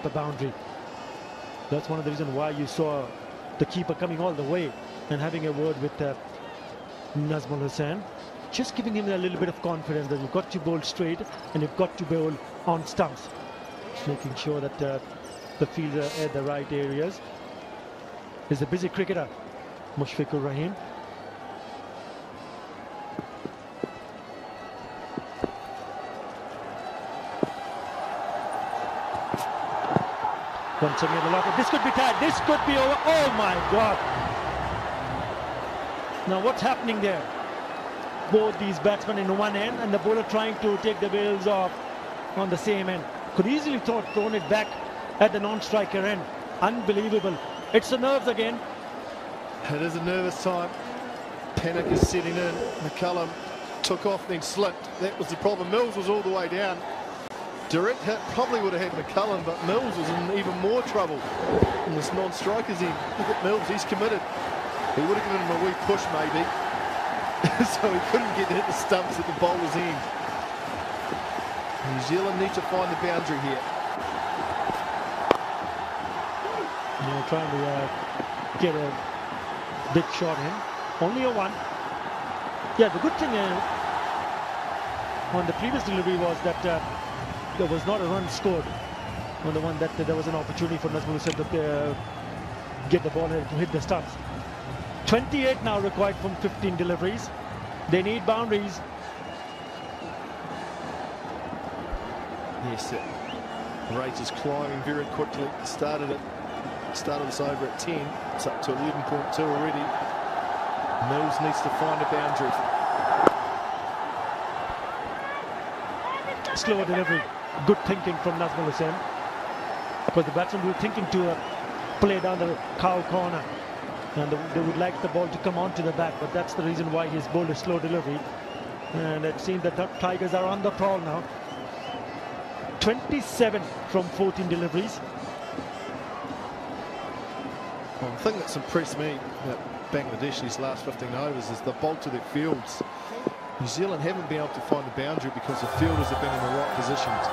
keeper boundary. That's one of the reasons why you saw the keeper coming all the way and having a word with Nazmul Hussain, just giving him a little bit of confidence that you've got to bowl straight and you've got to bowl on stumps, making sure that the fields are at the right areas. He's a busy cricketer, Mushfiqur Rahim. Once again, a lot of this could be tied. This could be over. Oh my God! Now what's happening there? Both these batsmen in one end and the bowler trying to take the bails off on the same end. Could easily thrown it back at the non-striker end. Unbelievable. It's the nerves again. It is a nervous time. Panic is setting in. McCullum took off, then slipped. That was the problem. Mills was all the way down. Direct hit probably would have had McCullum, but Mills was in even more trouble in this non-striker's end. Look at Mills, he's committed. He would have given him a wee push maybe, so he couldn't get to hit the stumps at the bowler's end. New Zealand need to find the boundary here. They're trying to get a big shot in. Only a one. Yeah, the good thing on the previous delivery was that there was not a run scored on the one that there was an opportunity for Nazmul Hussain to get the ball to hit the stumps. 28 now required from 15 deliveries. They need boundaries. Yes, the rate is climbing very quickly. Started this over at 10. It's up to 11.2 already. Mills needs to find a boundary. Slower delivery. Good thinking from Nazmul Hussain, because the batsmen were thinking to play down the cow corner and they would like the ball to come onto the bat, but that's the reason why he's bowled a slow delivery. And it seems that the Tigers are on the prowl now. 27 from 14 deliveries. One thing that's impressed me about Bangladesh these last 15 overs is the bulk to their fields. New Zealand haven't been able to find the boundary because the fielders have been in the right positions.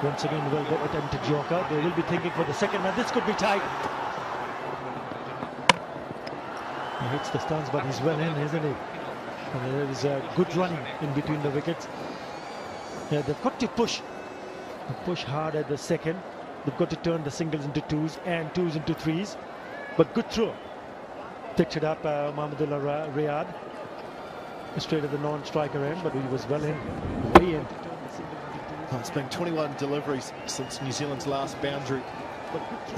Once again, well got attempt to Joker. They will be thinking for the second one. This could be tight. He hits the stance, but he's well in, isn't he? And there is a good running in between the wickets. Yeah, they've got to push hard at the second. They've got to turn the singles into twos and twos into threes. But good throw. Picked it up by Mahmudullah Riyad. Straight at the non-striker end, but he was well in, way in. Oh, it's been 21 deliveries since New Zealand's last boundary.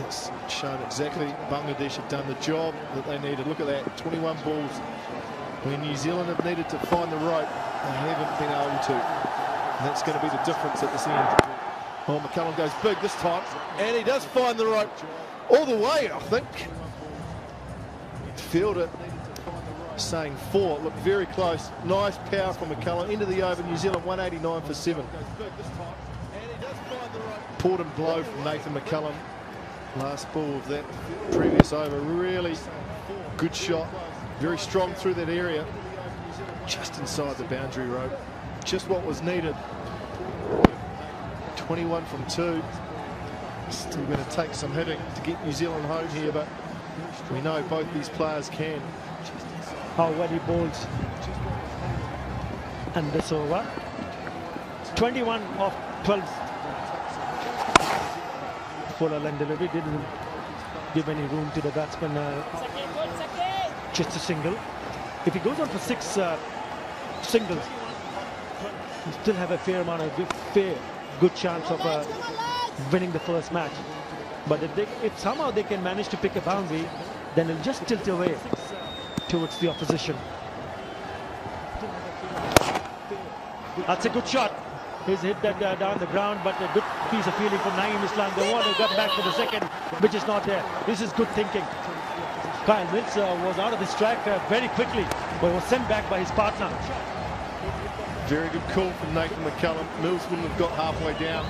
It's shown exactly Bangladesh have done the job that they needed. Look at that, 21 balls. When New Zealand have needed to find the rope, they haven't been able to. And that's going to be the difference at this end. Oh, McCullum goes big this time, and he does find the rope all the way, I think. Fielder saying 4, look very close. Nice power from McCullum into the over. New Zealand 189 for 7. Important blow from Nathan McCullum. Last ball of that previous over. Really good shot. Very strong through that area. Just inside the boundary rope. Just what was needed. 21 from 2. Still going to take some hitting to get New Zealand home here, but we know both these players can. How well he bowls. And this over. 21 of 12. Fuller line delivery didn't give any room to the batsman. Just a single. If he goes on for 6 singles, he still have a fair amount of good chance of winning the first match. But if somehow they can manage to pick a boundary, then it'll just tilt away towards the opposition. That's a good shot. He's hit that down the ground, but a good piece of fielding from Naeem Islam. The one who got back for the second, which is not there. This is good thinking. Kyle Mills was out of his track very quickly, but was sent back by his partner. Very good call from Nathan McCullum. Mills wouldn't have got halfway down.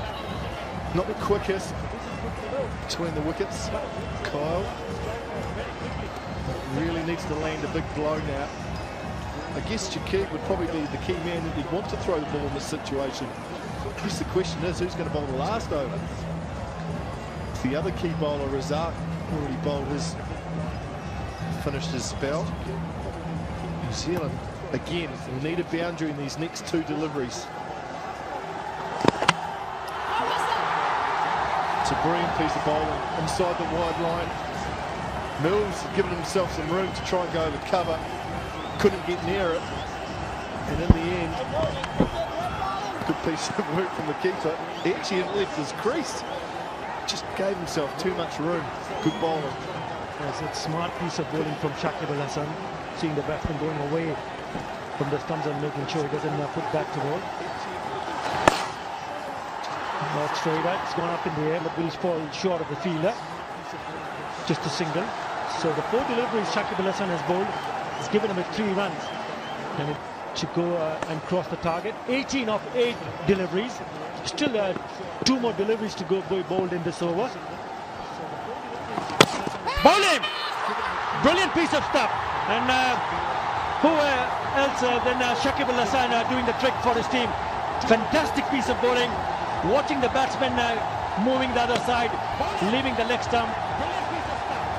Not the quickest between the wickets. Kyle really needs to land a big blow now. I guess Shakib would probably be the key man that you'd want to throw the ball in this situation. guess the question is, who's going to bowl the last over? The other key bowler, Razak, already bowled his, finished his spell. New Zealand, again, will need a boundary in these next two deliveries. It's a brilliant piece of bowling inside the wide line. Mills has given himself some room to try and go over cover. Couldn't get near it. And in the end, good piece of work from the keeper. He actually hadn't left his crease. Just gave himself too much room. Good bowling. Yes, it's a smart piece of bowling from Shakib Al Hasan. Seeing the batsman going away from the stumps and making sure he doesn't put back to bowl. Not straight out. It's gone up in the air, but will fall short of the fielder. Just a single. So the 4 deliveries Shakib Al Hasan has bowled has given him 3 runs. And it to go and cross the target. 18 of 8 deliveries. Still 2 more deliveries to go bowled in this over. Bowling! Brilliant piece of stuff. And who else than Shakib Al Hasan doing the trick for his team. Fantastic piece of bowling. Watching the batsman moving the other side, leaving the leg stump.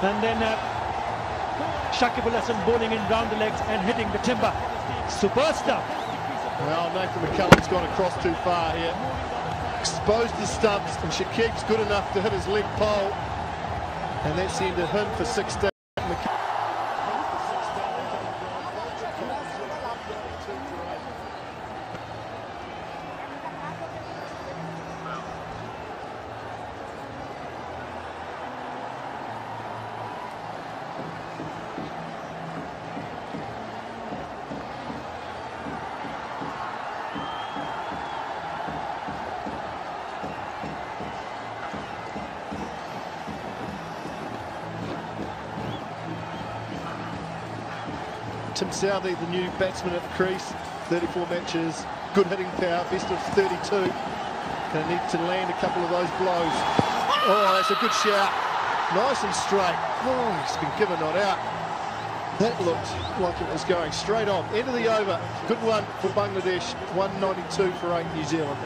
And then Shakib Al Hasan bowling in round the legs and hitting the timber. Super stuff. Well, Nathan McCullum's gone across too far here. Exposed the stumps, and Shakib's good enough to hit his leg pole. And that's the end of him for 16. Tim Southee, the new batsman at the crease, 34 matches, good hitting power, best of 32. Going to need to land a couple of those blows. Oh, that's a good shout. Nice and straight. Oh, he's been given not out. That looked like it was going straight on. End of the over. Good one for Bangladesh. 192 for 8 New Zealand.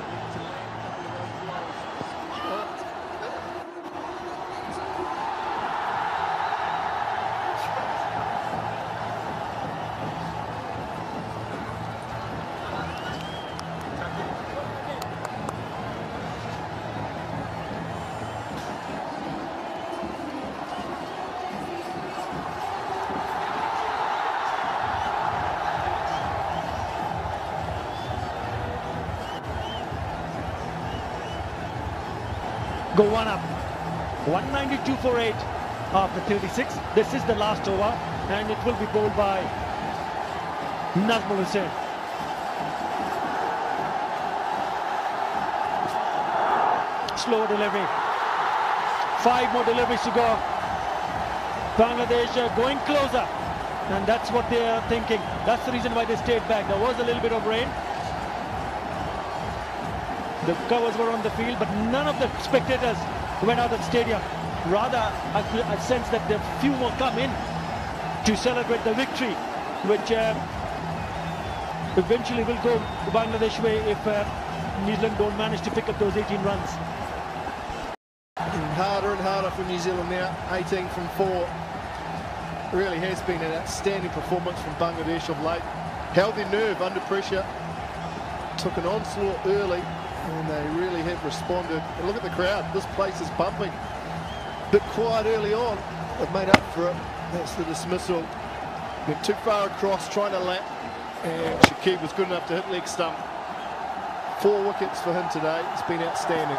Go one up. 192 for 8 after 36. This is the last over, and it will be bowled by Nazmul Hussain. Slow delivery. 5 more deliveries to go. Bangladesh going closer, and that's what they are thinking. That's the reason why they stayed back. There was a little bit of rain. The covers were on the field, but none of the spectators went out of the stadium. Rather, I sense that a few more come in to celebrate the victory, which eventually will go the Bangladesh way if New Zealand don't manage to pick up those 18 runs. Harder and harder for New Zealand now. 18 from 4. Really has been an outstanding performance from Bangladesh of late. Held their nerve under pressure. Took an onslaught early. And they really have responded. And look at the crowd. This place is bumping. Bit quiet early on. They've made up for it. That's the dismissal. Went too far across, trying to lap. And Shakib was good enough to hit leg stump. 4 wickets for him today. It's been outstanding.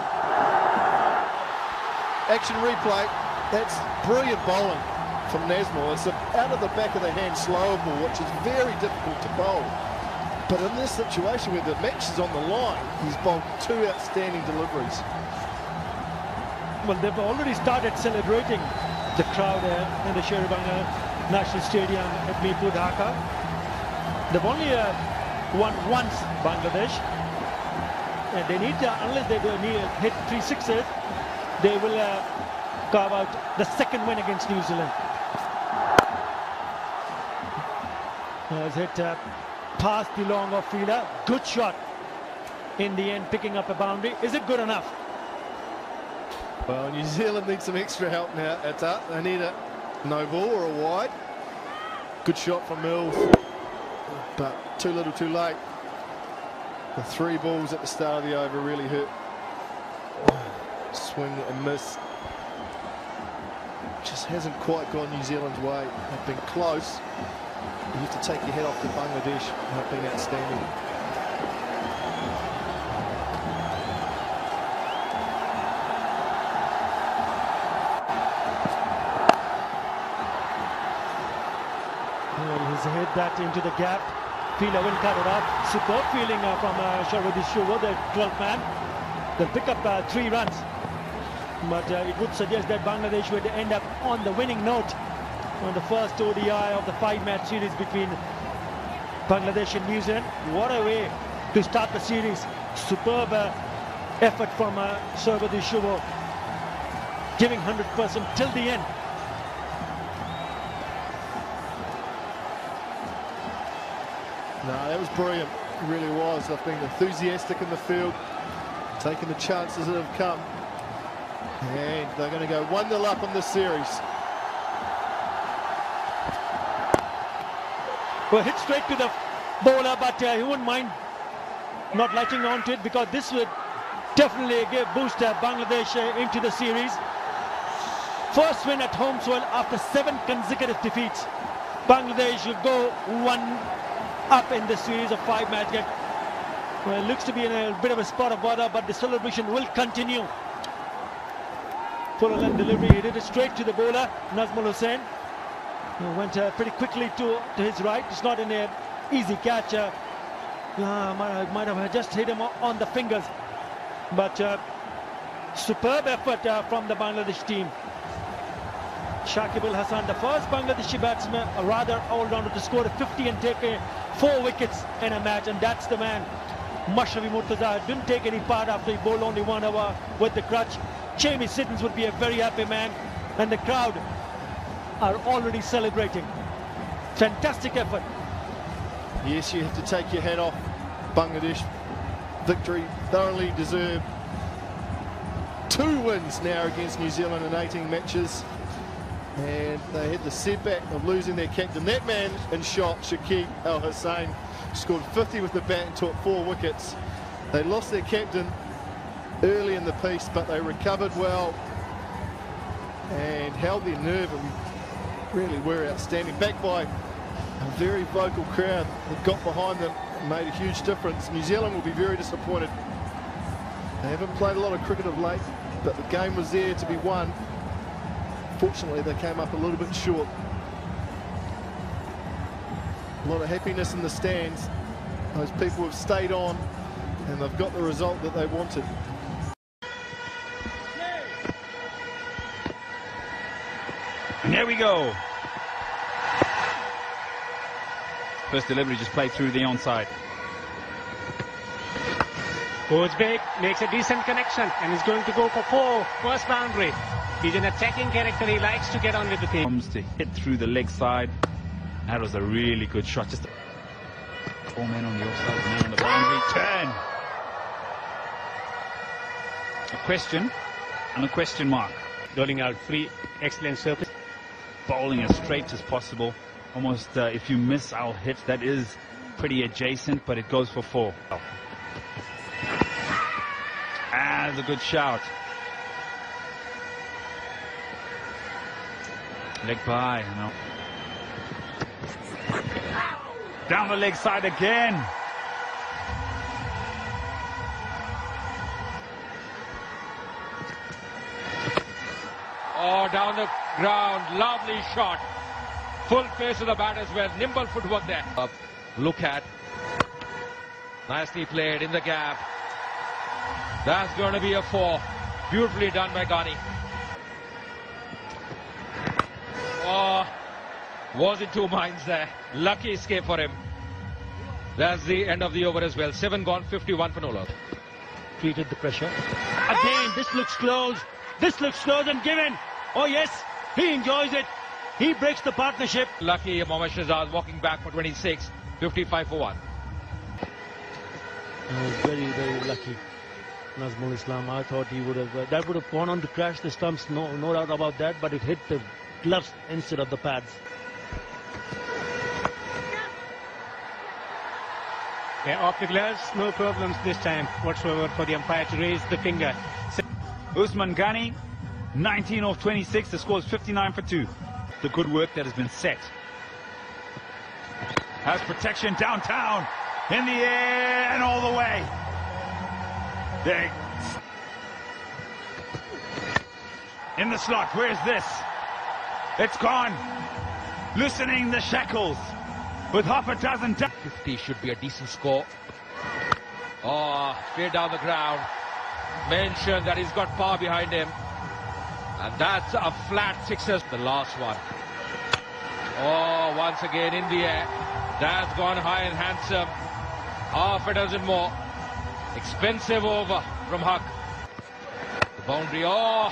Action replay. That's brilliant bowling from Nazmul. It's out of the back of the hand slower ball, which is very difficult to bowl. But in this situation where the match is on the line, he's bowled 2 outstanding deliveries. Well, they've already started celebrating the crowd in the Sher-e-Banga National Stadium at Mirpur, Dhaka. They've only won once, Bangladesh. And they need to, unless they hit 3 sixes, they will carve out the second win against New Zealand. Has hit past the long off fielder. Good shot. in the end picking up a boundary. Is it good enough? Well, New Zealand needs some extra help now. It's up. They need a no ball or a wide. Good shot from Mills, but too little too late. The 3 balls at the start of the over really hurt. Swing and miss. Just hasn't quite gone New Zealand's way. They've been close. You have to take your head off to Bangladesh. Not being outstanding. Well, he's hit that into the gap. Fielder will cut it up. Superb fielding from Sharvadi Shuvo, the 12th man. They'll pick up 3 runs. But it would suggest that Bangladesh would end up on the winning note on the first ODI of the 5-match series between Bangladesh and New Zealand. What a way to start the series. Superb effort from Sharvadi Shuvo, giving 100% till the end. No, that was brilliant. It really was. They've been enthusiastic in the field, taking the chances that have come. And they're going to go 1-0 up in this series. Well, hit straight to the bowler, but he wouldn't mind not latching on to it, because this would definitely boost Bangladesh into the series. First win at home soil after 7 consecutive defeats. Bangladesh will go 1-up in the series of 5-match game. Well, it looks to be in a bit of a spot of water, but the celebration will continue. Full length delivery, he did it straight to the bowler, Nazmul Hussain. Went pretty quickly to his right. It's not an easy catch. Might have just hit him on the fingers. But superb effort from the Bangladesh team. Shakib Al Hasan, the first Bangladeshi batsman, a rather all-rounder to score a 50 and take 4 wickets in a match, and that's the man. Mashrafi Murtaza didn't take any part after he bowled only 1 hour with the crutch. Jamie Siddons would be a very happy man, and the crowd are already celebrating. Fantastic effort. Yes, you have to take your hat off. Bangladesh victory thoroughly deserved. 2 wins now against New Zealand in 18 matches. And they had the setback of losing their captain. That man in shot, Shakib Al Hasan, scored 50 with the bat and took 4 wickets. They lost their captain early in the piece, but they recovered well and held their nerve and really were outstanding. Backed by a very vocal crowd that got behind them and made a huge difference. New Zealand will be very disappointed. They haven't played a lot of cricket of late, but the game was there to be won. Fortunately, they came up a little bit short. A lot of happiness in the stands. Those people have stayed on and they've got the result that they wanted. And here we go. First delivery just played through the onside. Goes big, makes a decent connection, and is going to go for 4. First boundary. He's an attacking character. He likes to get on with the team. Comes to hit through the leg side. That was a really good shot. Just 4 men on the offside, man on the boundary. Turn. A question and a question mark. Rolling out free, excellent surface. Bowling as straight as possible. Almost, if you miss, I'll hit. That is pretty adjacent, but it goes for 4. Ah, that's a good shout. Leg by, you know. Down the leg side again. Oh, down the ground, lovely shot. Full face of the bat as well, nimble footwork there. Look at, nicely played in the gap. That's going to be a 4. Beautifully done by Ghani. Oh, was in 2 minds there. Lucky escape for him. That's the end of the over as well. 7 gone, 51 for Nola. Treated the pressure. Again, this looks close. This looks close and given. Oh yes, he enjoys it. He breaks the partnership. Lucky Mohammad Shahzad walking back for 26. 55 for 1. Very, very lucky. Nazmul Islam, I thought he would have, that would have gone on to crash the stumps, no doubt about that, but it hit the gloves instead of the pads. Yeah, off the gloves, no problems this time whatsoever for the umpire to raise the finger. Usman Ghani, 19 of 26, the score is 59 for 2. The good work that has been set. Has protection downtown, in the air and all the way. There. In the slot, where's this? It's gone. Loosening the shackles with half a dozen. 50 should be a decent score. Oh, straight down the ground. Mentioned that he's got power behind him. And that's a flat sixer. The last one. Oh, once again in the air. That's gone high and handsome. Half a dozen more. Expensive over from Huck. The boundary, oh,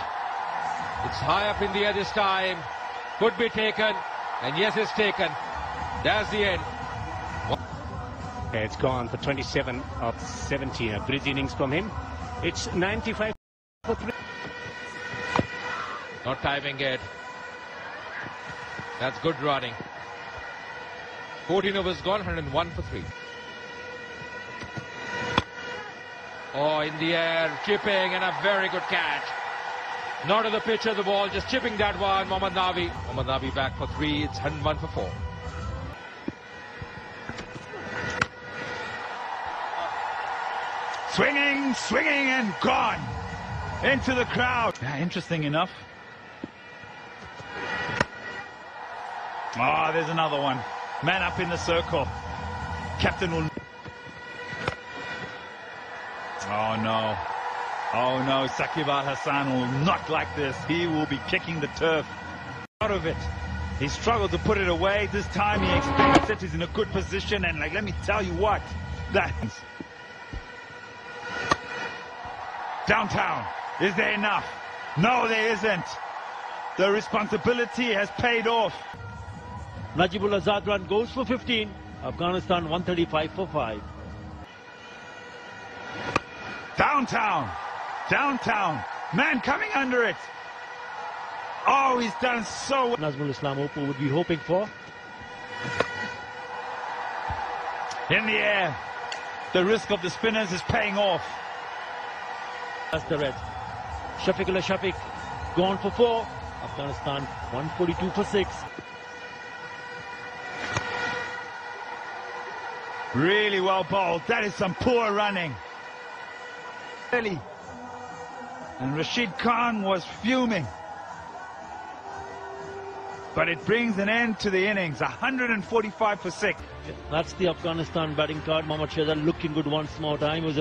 it's high up in the air this time. Could be taken, and yes, it's taken. That's the end. It's gone for 27 of 70. A bridge innings from him. It's 95 for 3. Not timing it. That's good running. 14 overs gone, 101 for 3. Oh, in the air, chipping, and a very good catch. Not to the pitch of the ball, just chipping that one. Mohammad Nabi. Mohammad Nabi back for 3. It's 101 for 4. Swinging, swinging, and gone into the crowd. Yeah, interesting enough. Oh, there's another one. Man up in the circle. Captain will... Oh no. Oh no, Saqib Al Hasan will not like this. He will be kicking the turf out of it. He struggled to put it away. This time he expects it. He's in a good position, and like, let me tell you what. That's downtown. Is there enough? No, there isn't. The responsibility has paid off. Najibul Azad run goes for 15. Afghanistan 135 for 5. Downtown. Downtown. Man coming under it. Oh, he's done so well. Nazmul Islam would be hoping for. In the air. The risk of the spinners is paying off. That's the red. Shafiqullah Shafiq gone for 4. Afghanistan 142 for 6. Really well bowled. That is some poor running. Really. And Rashid Khan was fuming. But it brings an end to the innings. 145 for 6. That's the Afghanistan batting card. Mohammad Shahzad looking good once more time. Was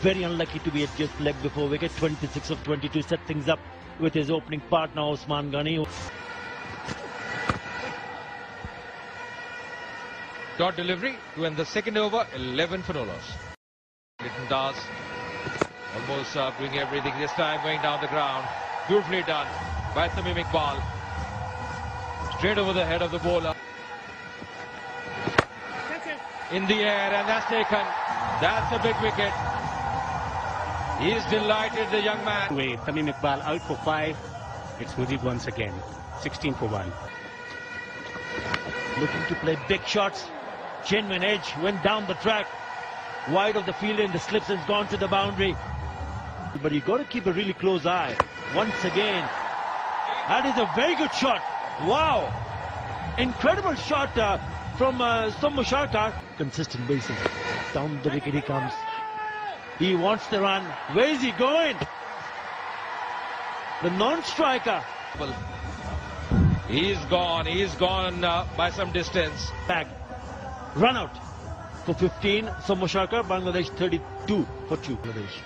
very unlucky to be at just leg before wicket. 26 of 22 set things up with his opening partner Usman Ghani. Dot delivery to end the second over, 11 for no loss. Litton Das almost doing everything this time, going down the ground. Beautifully done by Tamim Iqbal. Straight over the head of the bowler. In the air, and that's taken. That's a big wicket. He's delighted, the young man. With Tamim Iqbal out for 5. It's Mujib once again. 16 for 1. Looking to play big shots. Genuine edge, went down the track. Wide of the field and the slips has gone to the boundary. But you've got to keep a really close eye. Once again. That is a very good shot. Wow. Incredible shot from Sammu Sharkar. Consistent basis. Down the wicket he comes. He wants the run. Where is he going? The non-striker. He's gone by some distance. Back. Run out for 15. Sammu Sharkar, Bangladesh 32 for 2. Bangladesh.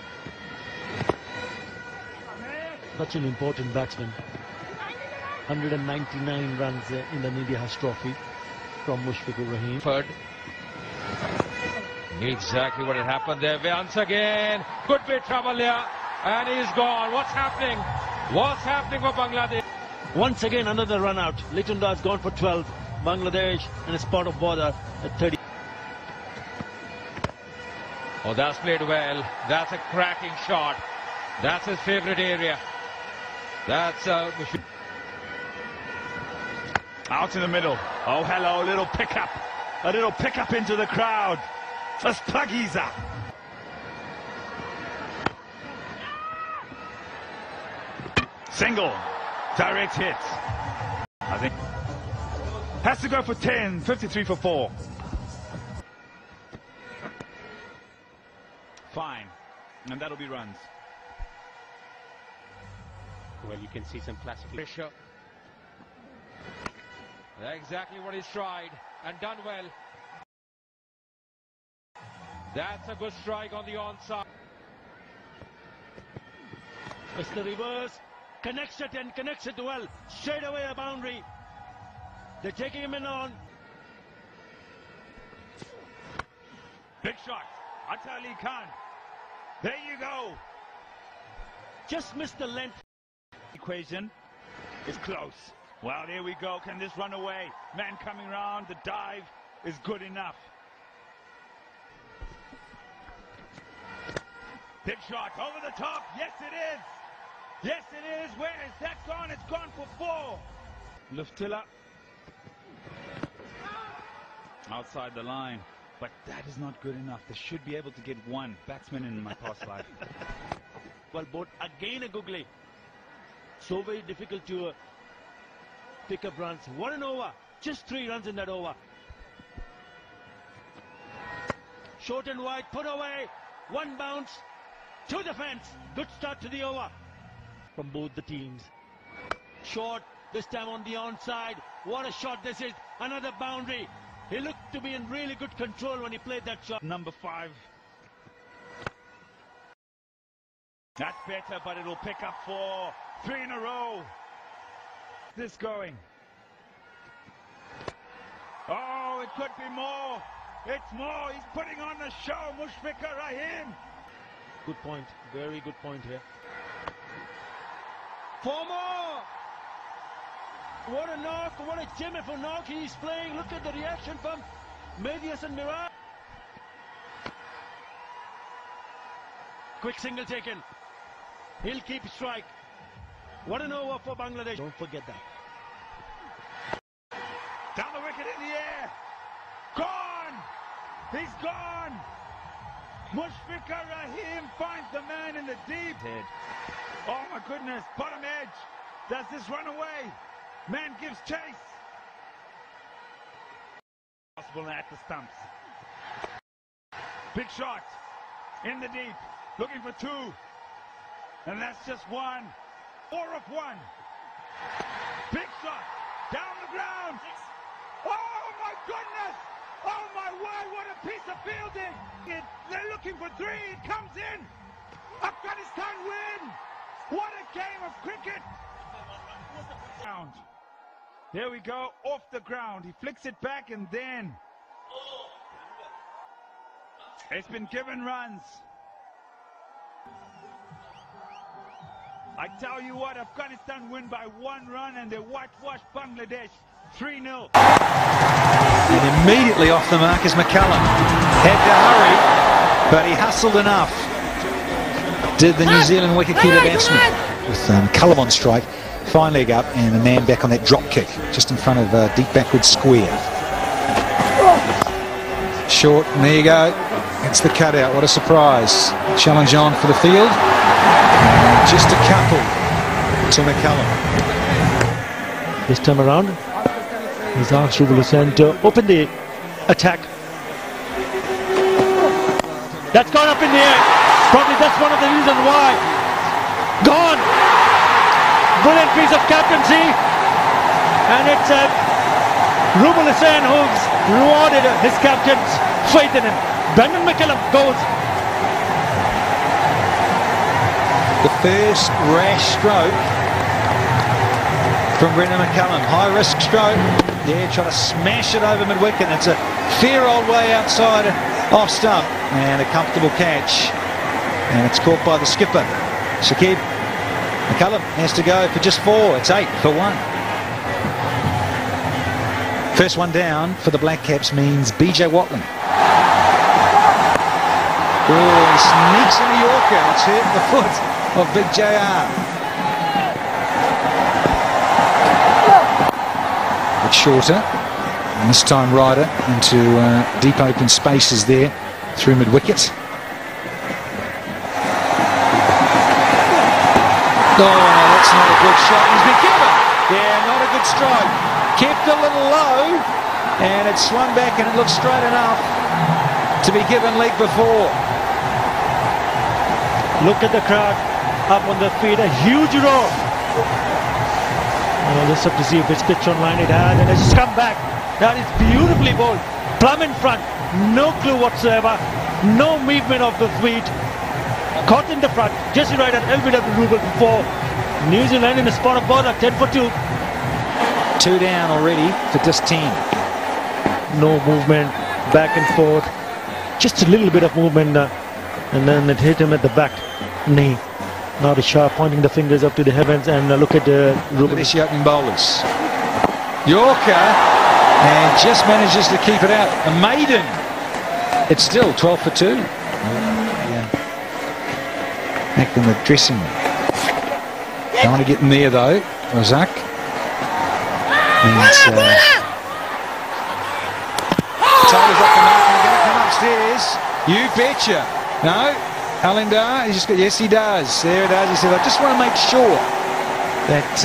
Such an important batsman. 199 runs in the India House Trophy from Mushfiqur Rahim. Third. Exactly what had happened there. Once again, could be trouble here. And he's gone. What's happening? What's happening for Bangladesh? Once again, another run out. Litton Das gone for 12. Bangladesh in a spot of bother at 30. Oh, that's played well. That's a cracking shot. That's his favourite area. That's out in the middle. Oh, hello, little pickup. A little pickup into the crowd. For Spagiza. Single. Direct hit. I think. Has to go for 10. 53 for 4. Fine. And that'll be runs. Well, you can see some classic pressure. Exactly what he's tried and done well. That's a good strike on the onside. It's the reverse. Connects it and connects it well. Straight away a boundary. They're taking him in on. Big shot. Atta Ali Khan. There you go. Just missed the length. Equation is close. Well, here we go. Can this run away? Man coming round. The dive is good enough. Big shot over the top. Yes, it is. Yes, it is. Where is that gone? It's gone for 4. Luftila. Outside the line. But that is not good enough. They should be able to get 1 batsman in my past life. Well, both again a googly. So very difficult to pick up runs. 1 an over. Just 3 runs in that over. Short and wide. Put away. 1 bounce. To the fence. Good start to the over. From both the teams. Short. This time on the onside. What a shot this is. Another boundary. He looked to be in really good control when he played that shot. Number 5. That's better, but it'll pick up 4. 3 in a row. This going. Oh, it could be more. It's more. He's putting on the show. Mushfiqur Rahim. Good point. Very good point here. 4 more. What a knock. What a Jimmy for knock he's playing. Look at the reaction from Mehdi Hasan Miraj. Quick single taken. He'll keep strike. What an over for Bangladesh. Don't forget that. Down the wicket in the air. Gone. He's gone. Mushfiqur Rahim finds the man in the deep head. Oh my goodness. Bottom edge. Does this run away? Man gives chase. Possible at the stumps. Big shot. In the deep. Looking for 2. And that's just 1. 4 of 1. Big shot. Down the ground. Oh my goodness. Oh my word. What a piece of fielding. They're looking for 3. It comes in. Afghanistan win. What a game of cricket. There we go. Off the ground. He flicks it back and then it's been given runs. I tell you what, Afghanistan win by 1 run and they whitewashed Bangladesh 3-0. And immediately off the mark is McCullum. Had to hurry, but he hustled enough. Did the New Zealand wicketkeeper batsman with McCullum on strike. Fine leg up and the man back on that drop kick just in front of a deep backward square. Short, and there you go. It's the cutout. What a surprise. Challenge on for the field. And just a couple to McCullum. This time around, he's asked Rubul Hussain to open the attack. That's gone up in the air. Probably that's one of the reasons why. Gone. Brilliant piece of captaincy, and it's Rubul Hussain who's rewarded his captain's faith in him. Brendan McCullum goes. The first rash stroke from Brendan McCullum. High risk stroke. Yeah, trying to smash it over mid-wicket. It's a fair old way outside off stump, and a comfortable catch. And it's caught by the skipper, Shakib. McCullum has to go for just 4. It's 8 for 1. First one down for the Black Caps means BJ Watling. Oh, he sneaks into Yorker. It's hurt the foot of Big JR. But shorter. And this time Ryder into deep open spaces there through mid-wicket. Oh, that's not a good shot. He's been given. Yeah, not a good strike. Kept a little low, and it swung back, and it looked straight enough to be given leg before. Look at the crowd up on their feet. A huge roar. I'll just have to see if it's pitched online. It has, and it's just come back. That is beautifully bowled. Plumb in front. No clue whatsoever. No movement of the feet. Caught in the front. Jesse Ryder, LBW Rubel before. New Zealand in a spot of bowler. 10 for 2. 2 down already for just 10. No movement. Back and forth. Just a little bit of movement. And then it hit him at the back knee. Now the Shah pointing the fingers up to the heavens, and look at Rubel. The opening bowlers. Yorker, and just manages to keep it out. A maiden. It's still 12 for 2. Yeah. Back in the dressing room. Don't want to get in there though, Razak. And Taylor's up the mark, and they're going to come upstairs. You betcha. No, Allendar, he's just got, yes he does. There it is. He said, I just want to make sure that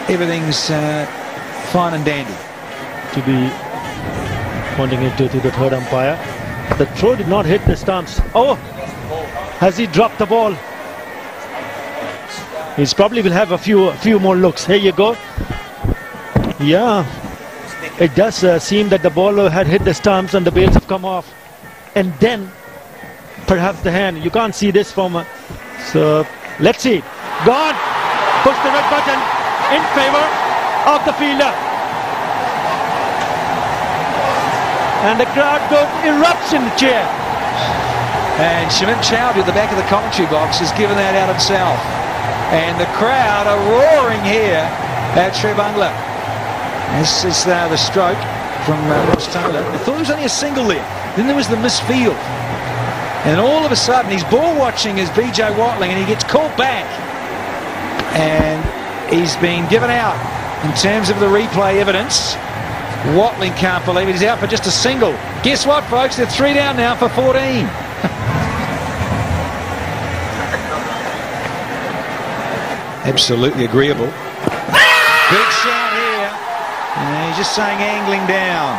everything's fine and dandy. To be pointing it to the third umpire. The throw did not hit the stumps. Oh, has he dropped the ball? He's probably will have a few more looks. Here you go. Yeah, it does seem that the ball had hit the stumps and the bails have come off. And then perhaps the hand. You can't see this from so let's see. Gone. Push the red button in favor of the fielder. And the crowd goes erupts in the chair. And Shamim Chowdhury at the back of the commentary box has given that out himself. And the crowd are roaring here at Sri Bangla. This is the stroke from Ross Taylor. I thought it was only a single there. Then there was the misfield. And all of a sudden he's ball watching as BJ Watling, and he gets called back. And he's been given out in terms of the replay evidence. Watling can't believe it. He's out for just a single. Guess what, folks? They're 3 down now for 14. Absolutely agreeable. Big shot here. And he's just saying angling down.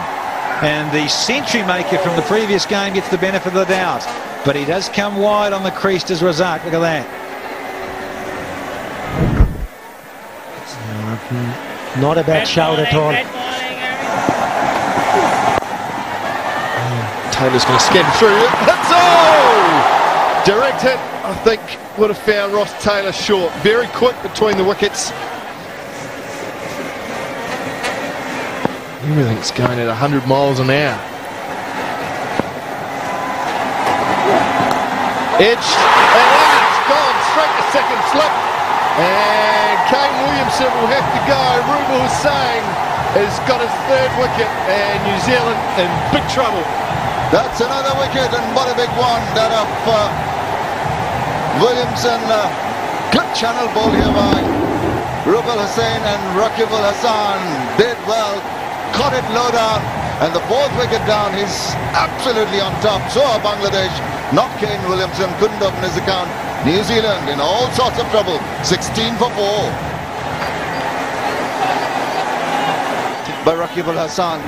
And the century maker from the previous game gets the benefit of the doubt. But he does come wide on the crease, does Razak. Look at that. Not a bad shout at all. Taylor's going to scan through it. That's all! Direct hit, I think, would have found Ross Taylor short. Very quick between the wickets. Everything's going at 100 miles an hour. Edged, and it's gone straight to second slip. And Kane Williamson will have to go. Rubel Hussain has got his 3rd wicket, and New Zealand in big trouble. That's another wicket, and what a big one. That of Williamson. Good channel ball here by Rubel Hussain, and Rakib Al Hassan did well. Caught it low down, and the 4th wicket down. He's absolutely on top. So are Bangladesh, not Kane Williamson, couldn't open his account. New Zealand in all sorts of trouble. 16 for 4. By Rakib Al Hassan.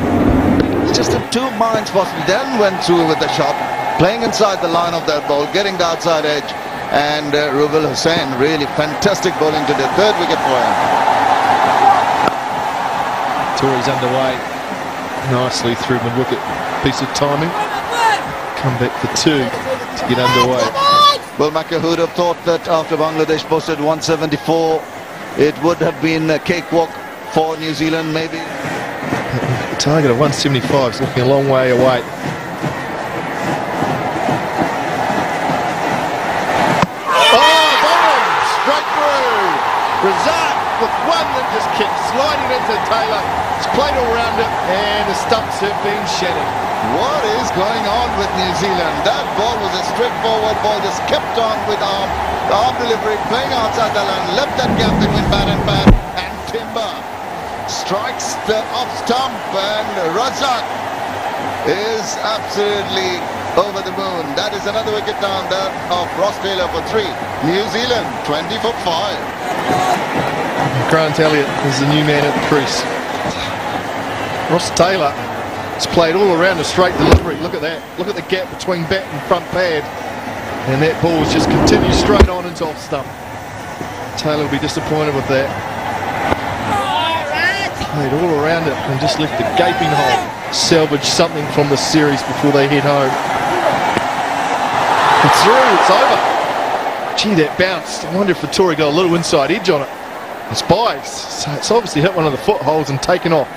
Just in 2 minds possibly. Then went through with the shot, playing inside the line of that ball, getting the outside edge. And Rubel Hussain, really fantastic bowling to the 3rd wicket for him. Tory's underway nicely through mid-wicket. Piece of timing. Come back for 2 to get underway. Well, Macca, who'd have thought that after Bangladesh posted 174, it would have been a cakewalk for New Zealand, maybe? The target of 175 is looking a long way away. Oh, bomb! Straight through. Razak with one that just kept sliding into Taylor. It's played all around it, and the stumps have been shattered. What is going on with New Zealand? That ball was a straightforward ball, just kept on with arm. The arm delivery, playing outside the line, left that gap between bat and bat, and Timber strikes the off stump, and Razak is absolutely over the moon. That is another wicket down there of Ross Taylor for 3. New Zealand 20 for 5. Grant Elliott is the new man at the crease. Ross Taylor has played all around a straight delivery. Look at that. Look at the gap between bat and front pad. And that ball has just continued straight on into off stump. Taylor will be disappointed with that. Played all around it and just left the gaping hole. Salvage something from the series before they head home. It's through, it's over. Gee, that bounced. I wonder if Vettori got a little inside edge on it. It's by, so it's obviously hit one of the footholds and taken off.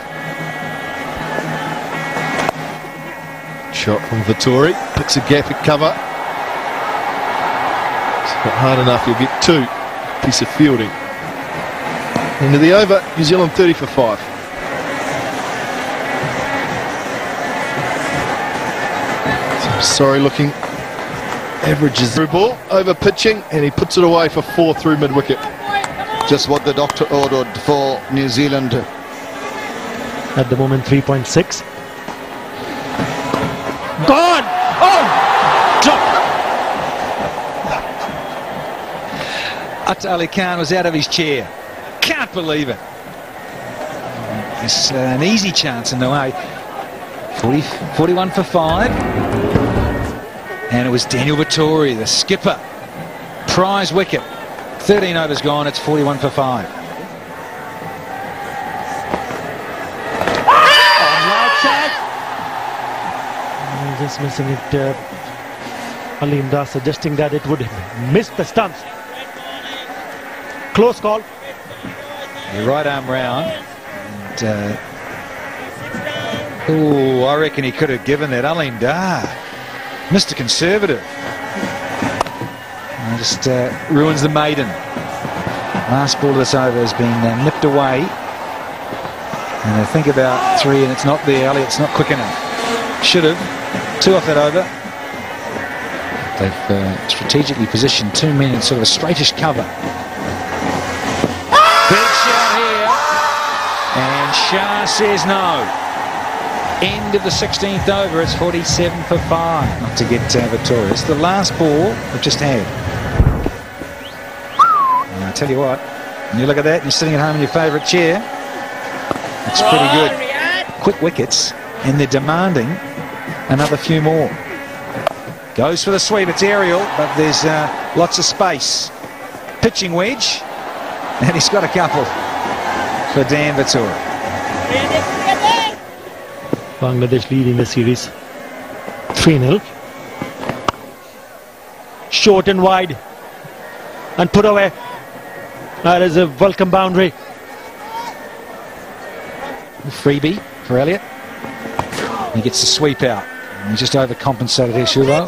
Shot from Vettori, picks a gap at cover. It's not hard enough, you'll get 2. Piece of fielding. Into the over, New Zealand 30 for 5. Sorry looking, averages through ball, over pitching, and he puts it away for 4 through mid-wicket. Just what the doctor ordered for New Zealand. At the moment 3.6. Gone! Oh! Drop! Atta Ali Khan was out of his chair. Can't believe it. It's an easy chance in the way. 41 for 5. And it was Daniel Vettori, the skipper. Prize wicket. 13 overs gone, it's 41 for 5. Just missing it. Ali Imdad suggesting that it would miss the stumps. Close call. The right arm round. And, I reckon he could have given that. Ali Imdad, Mr. Conservative. And just ruins the maiden. Last ball of this over has been nipped away. And I think about 3, and it's not there. Elliott's not quick enough. Should have. 2 off that over. They've strategically positioned 2 men in sort of a straightish cover. Big shot here. And Shah says no. End of the 16th over. It's 47 for 5. Not to get Vettori. It's the last ball we've just had. And I tell you what, when you look at that and you're sitting at home in your favourite chair, it's pretty good. Quick wickets, and they're demanding another few more. Goes for the sweep. It's aerial, but there's lots of space. Pitching wedge, and he's got a couple for Dan Vettori. Bangladesh leading the series 3-0. Short and wide and put away. That is a welcome boundary. Freebie for Elliott. He gets the sweep out. And he just overcompensated here, Shubo.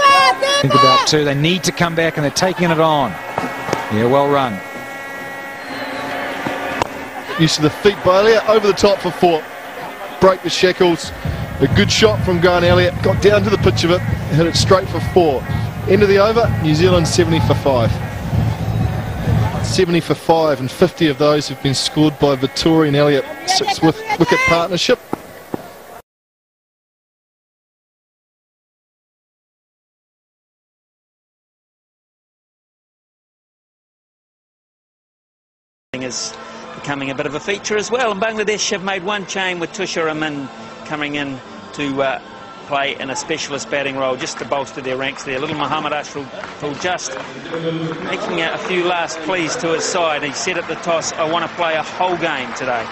Think about 2. They need to come back, and they're taking it on. Yeah, well run. Use of the feet by Elliott, over the top for 4. Break the shackles. A good shot from Grant Elliott. Got down to the pitch of it, hit it straight for 4. End of the over, New Zealand 70 for 5. 70 for 5, and 50 of those have been scored by Vettori and Elliott. 6 with wicket partnership. Is becoming a bit of a feature as well, and Bangladesh have made one change with Tushar Amin coming in to play in a specialist batting role just to bolster their ranks there. Little Muhammad Ashraf just making a few last pleas to his side. He said at the toss, I want to play a whole game today.